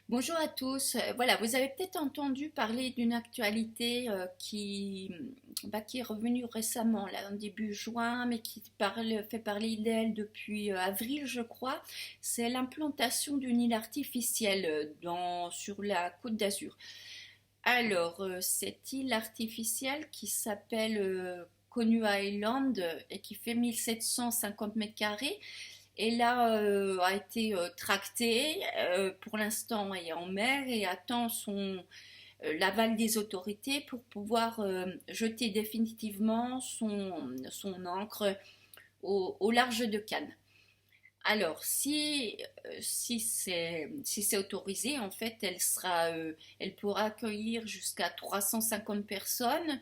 Bonjour à tous. Voilà, vous avez peut-être entendu parler d'une actualité qui est revenue récemment, là, en début juin, mais fait parler d'elle depuis avril, je crois. C'est l'implantation d'une île artificielle sur la Côte d'Azur. Alors, cette île artificielle qui s'appelle Coney Island et qui fait 1750 mètres carrés, et là, a été tracté, pour l'instant est en mer et attend l'aval des autorités pour pouvoir jeter définitivement son ancre au large de Cannes. Alors, si c'est autorisé, en fait, elle pourra accueillir jusqu'à 350 personnes,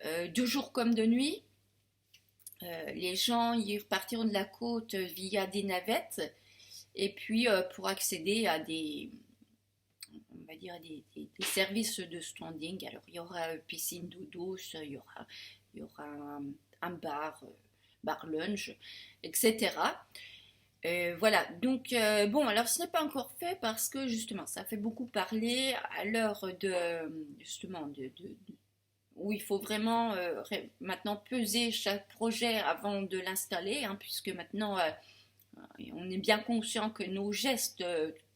de jour comme de nuit. Les gens y repartiront de la côte via des navettes et puis pour accéder à on va dire des services de standing. Alors il y aura piscine d'eau douce, il y aura un bar lunch, etc. Voilà, donc bon, alors ce n'est pas encore fait parce que justement ça fait beaucoup parler à l'heure justement où il faut vraiment maintenant peser chaque projet avant de l'installer, hein, puisque maintenant on est bien conscient que nos gestes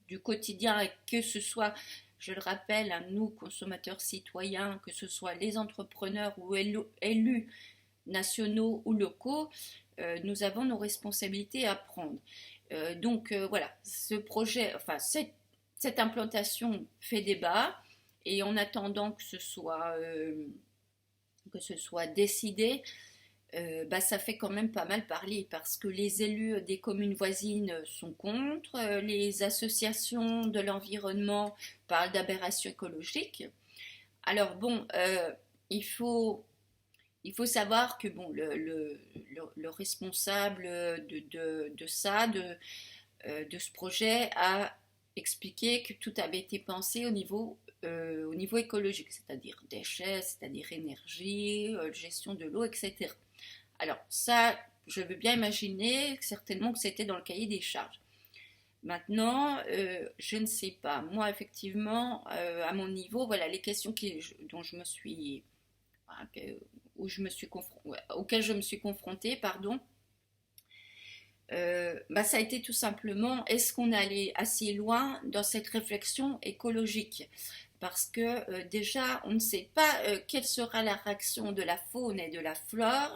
du quotidien, et que ce soit, je le rappelle, à nous consommateurs citoyens, que ce soit les entrepreneurs ou élus nationaux ou locaux, nous avons nos responsabilités à prendre. Donc voilà, ce projet, enfin cette implantation fait débat et en attendant que ce soit décidé, ça fait quand même pas mal parler parce que les élus des communes voisines sont contre, les associations de l'environnement parlent d'aberration écologique. Alors bon, il faut savoir que bon, le responsable de ce projet a expliqué que tout avait été pensé au niveau écologique, c'est-à-dire déchets, c'est-à-dire énergie, gestion de l'eau, etc. Alors ça, je veux bien imaginer certainement que c'était dans le cahier des charges. Maintenant, je ne sais pas. Moi, effectivement, à mon niveau, voilà les questions dont je me suis, voilà, auxquelles je me suis confrontée, pardon. Ça a été tout simplement, est-ce qu'on est allé assez loin dans cette réflexion écologique? Parce que déjà, on ne sait pas quelle sera la réaction de la faune et de la flore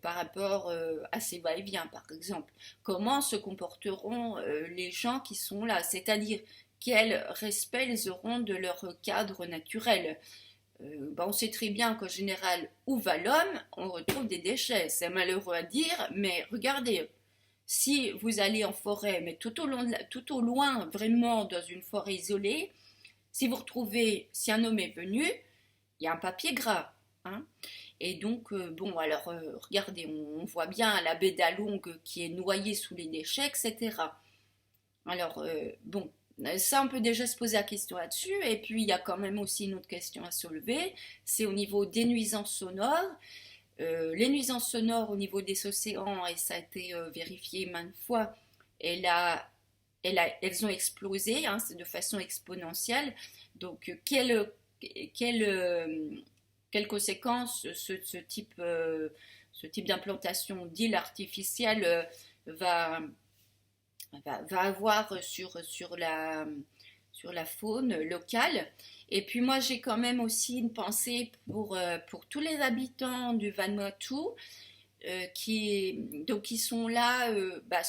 par rapport à ces va-et-vient, par exemple. Comment se comporteront les gens qui sont là? C'est-à-dire, quel respect ils auront de leur cadre naturel? On sait très bien qu'en général, où va l'homme, on retrouve des déchets. C'est malheureux à dire, mais regardez, si vous allez en forêt, mais tout au loin, vraiment dans une forêt isolée, si vous retrouvez, si un homme est venu, il y a un papier gras, hein. Et donc, bon, alors, regardez, on voit bien la baie d'Along qui est noyée sous les déchets, etc. Alors, bon, ça, on peut déjà se poser la question là-dessus. Et puis, il y a quand même aussi une autre question à soulever, c'est au niveau des nuisances sonores. Les nuisances sonores au niveau des océans, et ça a été vérifié maintes fois, elles ont explosé, hein, de façon exponentielle. Donc, quelles conséquences ce type d'implantation d'île artificielle va avoir sur la faune locale. Et puis moi, j'ai quand même aussi une pensée pour tous les habitants du Vanuatu qui sont là,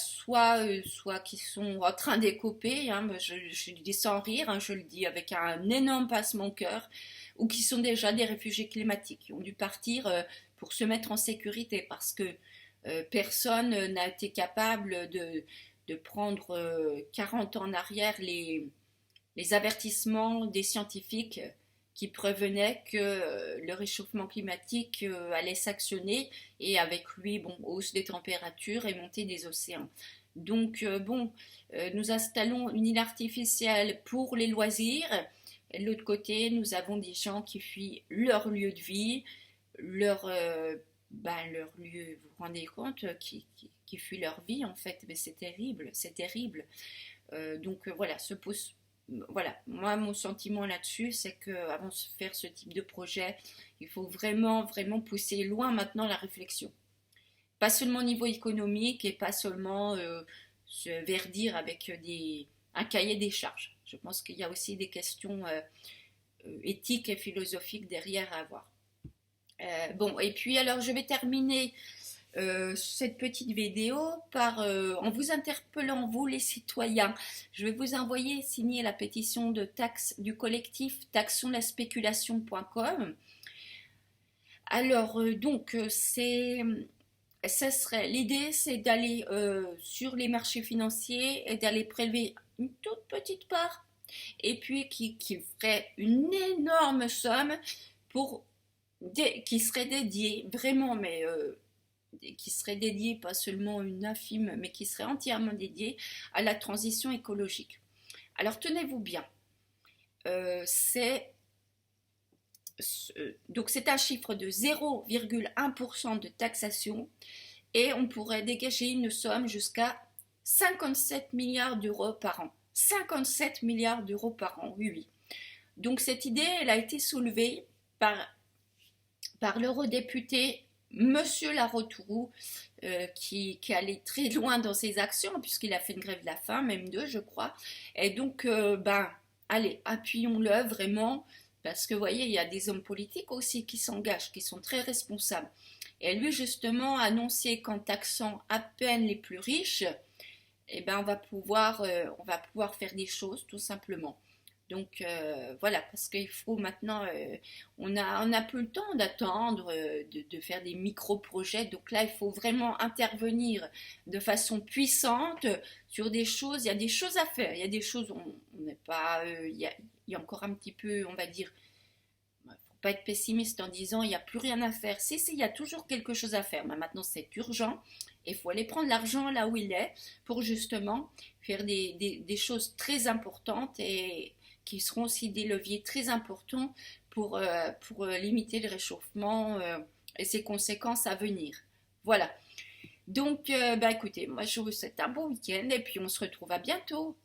soit qui sont en train d'écoper, hein, je le dis sans rire, hein, je le dis avec un énorme pincement au cœur, ou qui sont déjà des réfugiés climatiques, qui ont dû partir pour se mettre en sécurité parce que personne n'a été capable de prendre 40 ans en arrière les avertissements des scientifiques qui prévenaient que le réchauffement climatique allait s'actionner et avec lui, bon, hausse des températures et montée des océans. Donc, nous installons une île artificielle pour les loisirs. Et de l'autre côté, nous avons des gens qui fuient leur lieu de vie, leur lieu, vous vous rendez compte, qui fuient leur vie en fait. Mais c'est terrible, c'est terrible. Donc voilà, se pose voilà, moi, mon sentiment là-dessus, c'est qu'avant de faire ce type de projet, il faut vraiment, vraiment pousser loin maintenant la réflexion. Pas seulement au niveau économique et pas seulement se verdir avec un cahier des charges. Je pense qu'il y a aussi des questions éthiques et philosophiques derrière à avoir. Bon, et puis alors je vais terminer cette petite vidéo en vous interpellant, vous les citoyens. Je vais vous envoyer signer la pétition de taxe du collectif taxonlaspéculation.com. Alors, l'idée, c'est d'aller sur les marchés financiers et d'aller prélever une toute petite part, et puis qui ferait une énorme somme qui serait dédiée vraiment, mais qui serait dédiée pas seulement une infime, mais qui serait entièrement dédiée à la transition écologique. Alors tenez-vous bien, donc c'est un chiffre de 0,1% de taxation et on pourrait dégager une somme jusqu'à 57 milliards d'euros par an. 57 milliards d'euros par an, oui, oui. Donc cette idée, elle a été soulevée par l'eurodéputé Monsieur Larouturou, qui allait très loin dans ses actions, puisqu'il a fait une grève de la faim, même deux, je crois. Et donc, allez, appuyons-le vraiment, parce que vous voyez, il y a des hommes politiques aussi qui s'engagent, qui sont très responsables. Et lui, justement, a annoncé qu'en taxant à peine les plus riches, eh ben, on va pouvoir faire des choses, tout simplement. Donc voilà, parce qu'il faut maintenant, on a plus le temps d'attendre, de faire des micro-projets. Donc là, il faut vraiment intervenir de façon puissante sur des choses. Il y a des choses à faire. Il y a des choses, on n'est pas, il y a encore un petit peu, on va dire, il ne faut pas être pessimiste en disant il n'y a plus rien à faire. Si, il y a toujours quelque chose à faire. Mais maintenant, c'est urgent. Il faut aller prendre l'argent là où il est pour justement faire des choses très importantes et qui seront aussi des leviers très importants pour limiter le réchauffement et ses conséquences à venir. Voilà. Donc, écoutez, moi je vous souhaite un bon week-end et puis on se retrouve à bientôt.